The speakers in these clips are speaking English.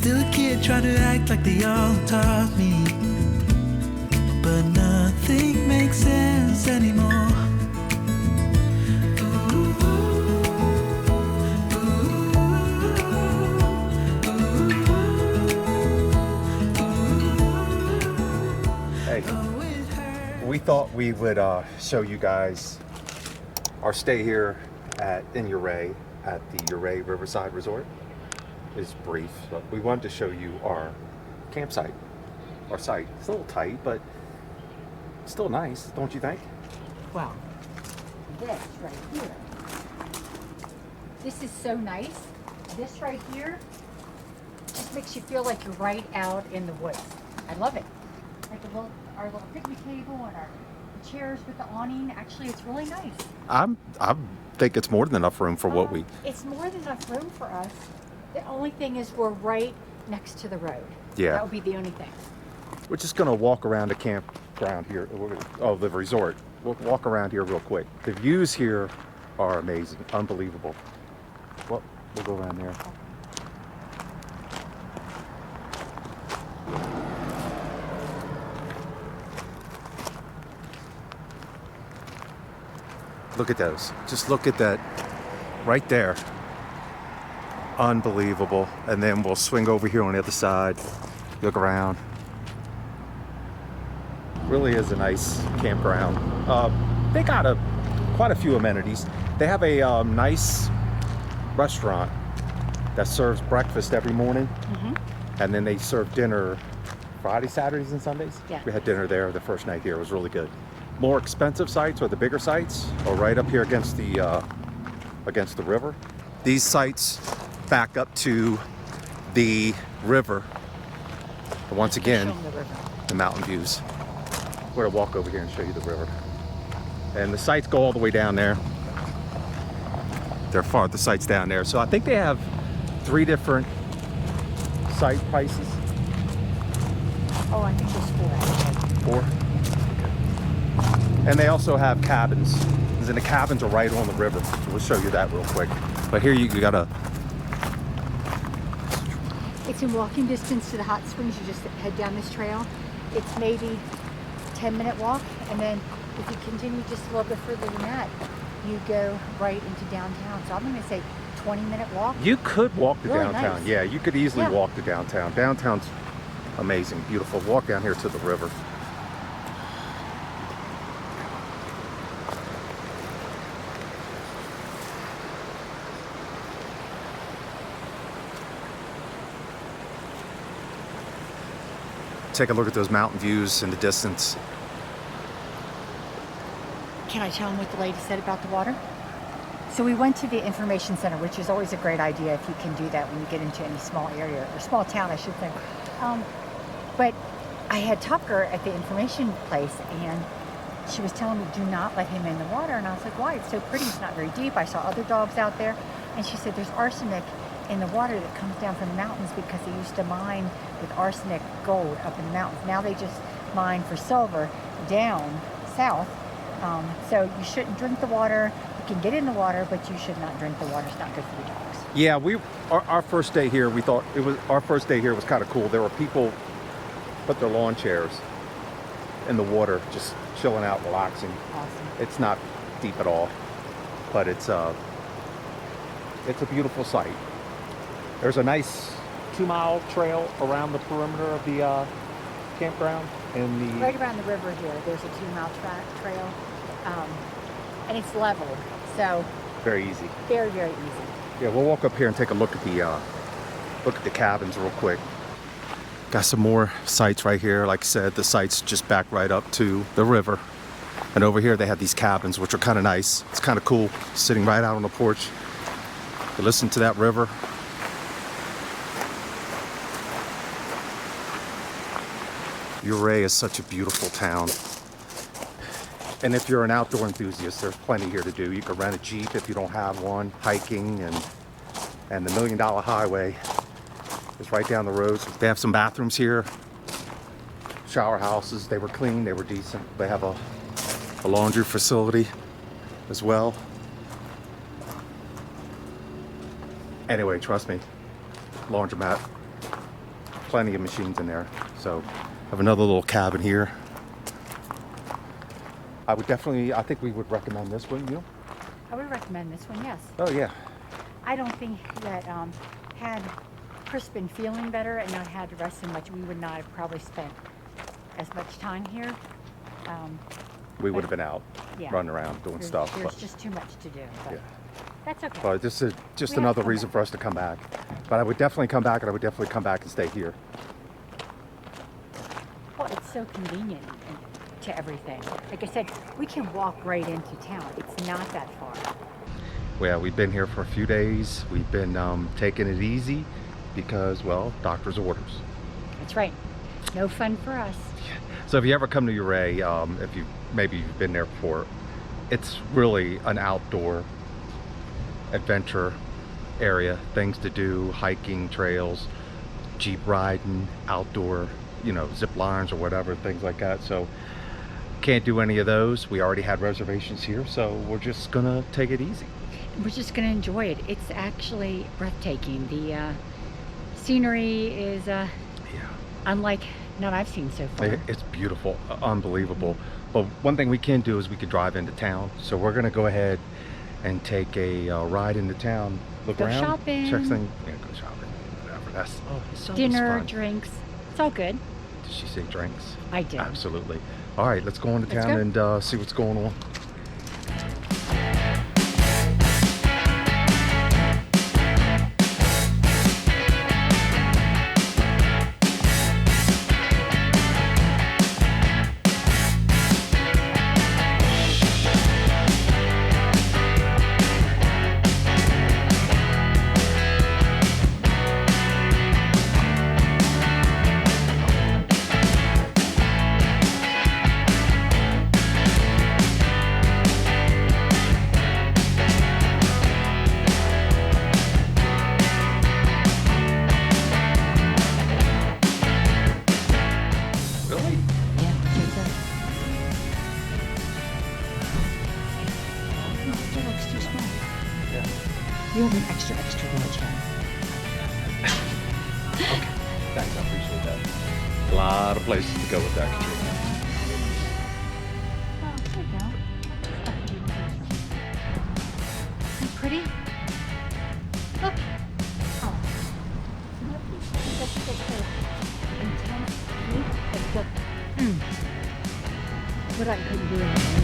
Still a kid trying to act like they all taught me, but nothing makes sense anymore. Hey, we thought we would show you guys our stay here in Ouray at the Ouray Riverside Resort. Is brief, but we wanted to show you our campsite, our site. It's a little tight, but still nice, don't you think? Well, this right here. This is so nice. This right here just makes you feel like you're right out in the woods. I love it. Like our little picnic table and our chairs with the awning. Actually, it's really nice. I think it's more than enough room for what we. It's more than enough room for us. The only thing is we're right next to the road. Yeah. That would be the only thing. We're just gonna walk around the campground here. Oh, the resort. We'll walk around here real quick. The views here are amazing, unbelievable. Well, we'll go around there. Look at those. Just look at that right there. Unbelievable. And then we'll swing over here on the other side, look around. Really is a nice campground. They got quite a few amenities. They have a nice restaurant that serves breakfast every morning. Mm-hmm. And then they serve dinner Friday, Saturdays, and Sundays. Yeah. We had dinner there the first night here. It was really good. More expensive sites, or the bigger sites, are right up here against the river. These sites back up to the river. And once again, the mountain views. We're gonna walk over here and show you the river. And the sites go all the way down there. They're far, the sites down there. So I think they have 3 different site prices. Oh, I think there's 4. 4? And they also have cabins. And the cabins are right on the river. So we'll show you that real quick. But here you gotta. It's in walking distance to the hot springs. You just head down this trail. It's maybe 10-minute walk, and then if you continue just a little bit further than that, you go right into downtown. So I'm going to say 20-minute walk. You could walk to really downtown. Nice. Yeah, you could easily walk to downtown. Downtown's amazing, beautiful. Walk down here to the river. Take a look at those mountain views in the distance. Can I tell them what the lady said about the water? So we went to the information center, which is always a great idea if you can do that when you get into any small area, or small town, I should say. But I had Tucker at the information place, and she was telling me, do not let him in the water. And I was like, why? It's so pretty. It's not very deep. I saw other dogs out there. And she said, there's arsenic in the water that comes down from the mountains because they used to mine with arsenic gold up in the mountains. Now they just mine for silver down south. So you shouldn't drink the water. You can get in the water, but you should not drink the water. It's not good for the dogs. Yeah, our first day here, we thought our first day here was kind of cool. There were people put their lawn chairs in the water, just chilling out, relaxing. Awesome. It's not deep at all, but it's a beautiful site. There's a nice 2-mile trail around the perimeter of the campground. Right around the river here, there's a 2-mile trail, and it's level, so very easy. Very, very easy. Yeah, we'll walk up here and take a look at the cabins real quick. Got some more sites right here. Like I said, the sites just back right up to the river. And over here they have these cabins, which are kind of nice. It's kind of cool, sitting right out on the porch. You listen to that river. Ouray is such a beautiful town. And if you're an outdoor enthusiast, there's plenty here to do. You can rent a Jeep if you don't have one, hiking, and the $1 Million Highway is right down the road. So they have some bathrooms here, shower houses. They were clean, they were decent. They have a laundry facility as well. Anyway, trust me, laundromat, plenty of machines in there. So have another little cabin here. I think we would recommend this one, you know? I would recommend this one, yes. Oh yeah. I don't think that had Chris been feeling better and not had to rest so much, we would not have probably spent as much time here. We would have been out Yeah. running around doing stuff. There's But just too much to do, but yeah. that's okay. But this is just We have to another come reason back. for us to come back. But I would definitely come back, and I would definitely come back and stay here. Well, it's so convenient to everything. Like I said, we can walk right into town. It's not that far. Well, we've been here for a few days. We've been taking it easy because, well, doctor's orders. That's right. No fun for us. So if you ever come to Ouray, if maybe you've been there before, it's really an outdoor adventure area. Things to do, hiking, trails, Jeep riding, outdoor, you know, zip lines or whatever, things like that. So can't do any of those. We already had reservations here, so we're just gonna take it easy. We're just going to enjoy it. It's actually breathtaking. The scenery is unlike none I've seen so far. It's beautiful, unbelievable. But one thing we can do is we can drive into town. So we're gonna go ahead and take a ride into town, look Go around, shopping. check things. Yeah, go shopping, whatever. That's it's always Dinner, fun. drinks. It's all good. Did she say drinks? I did. Absolutely. All right, let's go into Let's town go. and see what's going on. Really? Yeah, it's that looks too small. Yeah. You have an extra large head. Thanks, I appreciate that. A lot of places to go with that, Katrina. Oh, there you go. Isn't it pretty? Look. Oh. That's so intense. It's the, But I couldn't do anything.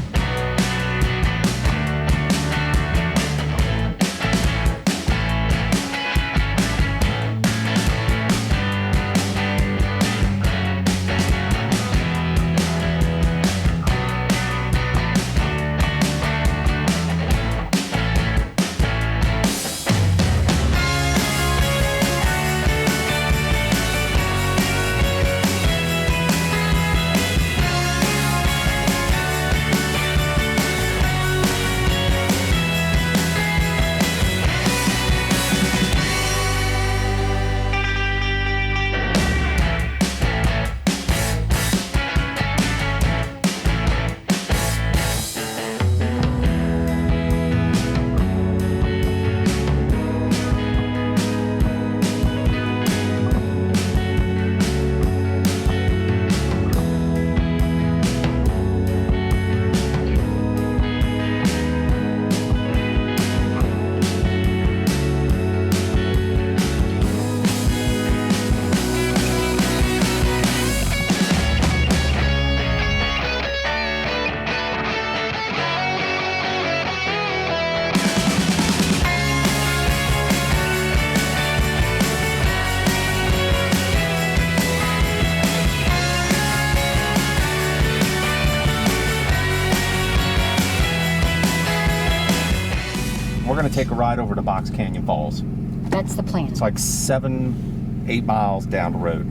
We're gonna take a ride over to Box Canyon Falls. That's the plan. It's like 7-8 miles down the road.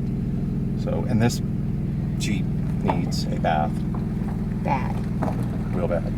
So, and this Jeep needs a bath, Bad. real bad.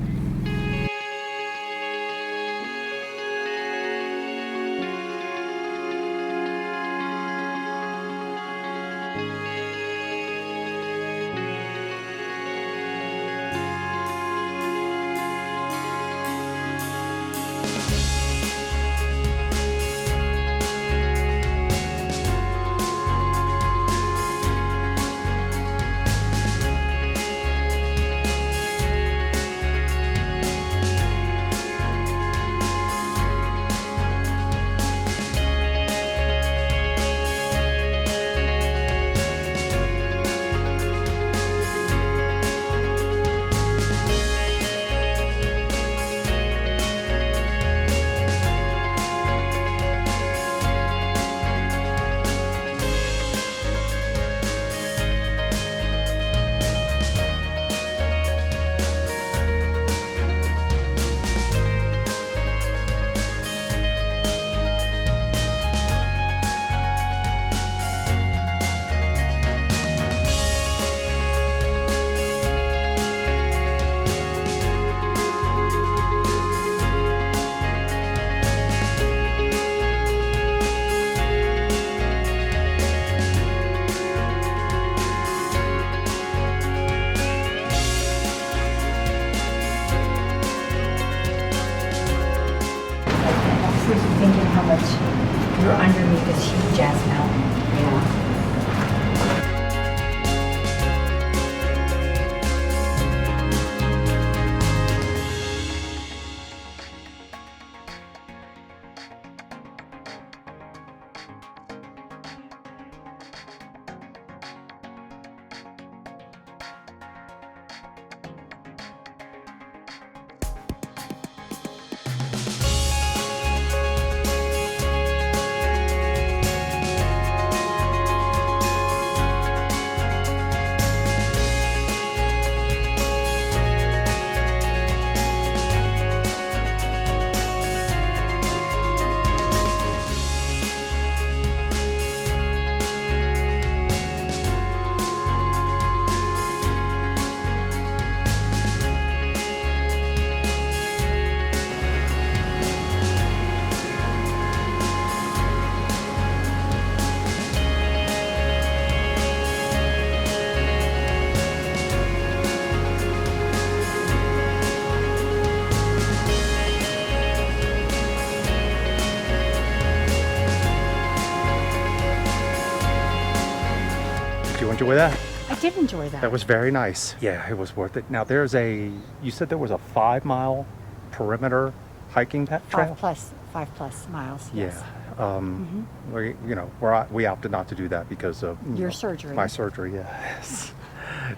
Did you enjoy that? I did enjoy that. That was very nice. Yeah, it was worth it. Now you said there was a 5-mile perimeter hiking trail? 5+ miles. Yes. Yeah. We opted not to do that because of Your surgery. My surgery, yes.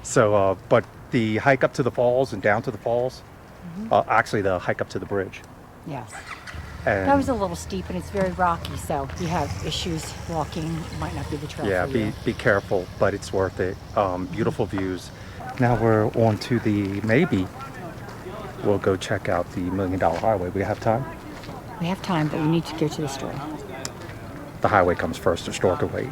So, but the hike up to the falls and down to the falls, actually the hike up to the bridge. Yes. And That was a little steep and it's very rocky, so if you have issues walking, it might not be the trail for you. be careful, but it's worth it. Beautiful views. Now we're on to maybe we'll go check out the $1 Million Highway. We have time? We have time, but we need to go to the store. The highway comes first, the store can wait.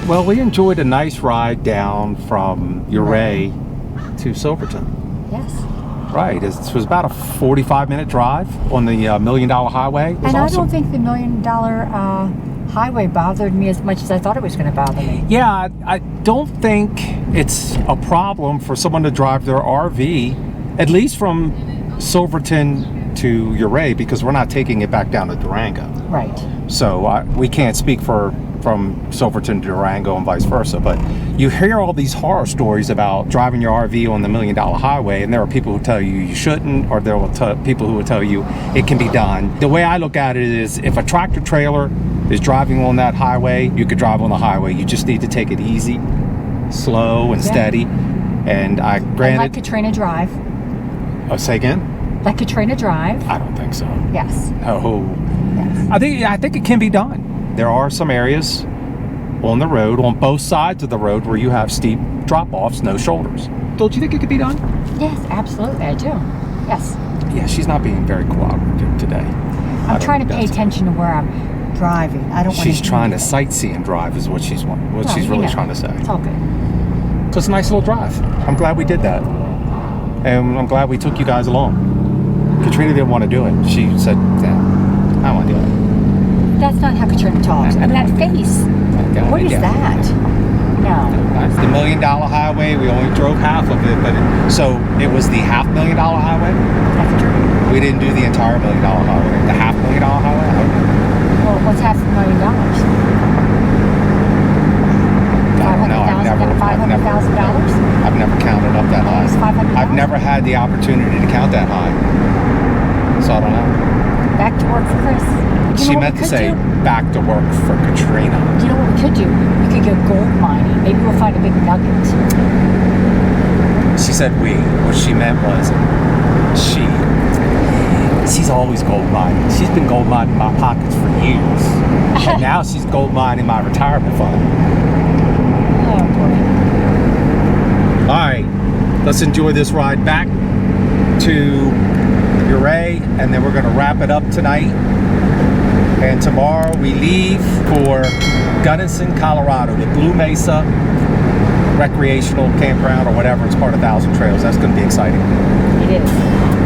Well, we enjoyed a nice ride down from Ouray to Silverton. Yes. Right. This was about a 45-minute drive on the $1 Million Highway. It was And I awesome. don't think the $1 Million highway bothered me as much as I thought it was going to bother me. Yeah, I don't think it's a problem for someone to drive their RV, at least from Silverton to Ouray, because we're not taking it back down to Durango. Right. So we can't speak from Silverton to Durango and vice versa, but you hear all these horror stories about driving your RV on the $1 Million Highway, and there are people who tell you shouldn't, or there are people who will tell you it can be done. The way I look at it is, if a tractor trailer is driving on that highway, you could drive on the highway. You just need to take it easy, slow, and steady. And granted, And like Katrina Drive. Oh, say again? Like Katrina Drive. I don't think so. Yes. Oh, Yes. I think it can be done. There are some areas on the road, on both sides of the road, where you have steep drop-offs, no shoulders. Don't you think it could be done? Yes, absolutely, I do. Yes. Yeah, she's not being very cooperative today. I'm trying to pay attention to where I'm driving. I don't want She's trying to sightsee and drive is what she's really trying to say. It's all good. So it's a nice little drive. I'm glad we did that. And I'm glad we took you guys along. Katrina didn't want to do it. She said, I don't want to do it. That's not how Katrina talks. And that face. What is that? No. That's the $1 Million Highway. We only drove half of it, so it was the $500,000 highway. That's true. We didn't do the entire $1 Million Highway. The $500,000 highway. Well, what's $500,000? I don't know. $500,000? I've never counted up that high. It's $500,000? I've never had the opportunity to count that high, so I don't know. Back to work for Chris. She meant to say back to work for Katrina. You know what we could do? We could go gold mining. Maybe we'll find a big nugget. She said we. What she meant was she's always gold mining. She's been gold mining my pockets for years. And now she's gold mining my retirement fund. Oh, boy. All right, let's enjoy this ride back to Ouray, and then we're going to wrap it up tonight And tomorrow we leave for Gunnison, Colorado, the Blue Mesa Recreational Campground or whatever. It's part of Thousand Trails. That's going to be exciting. It is.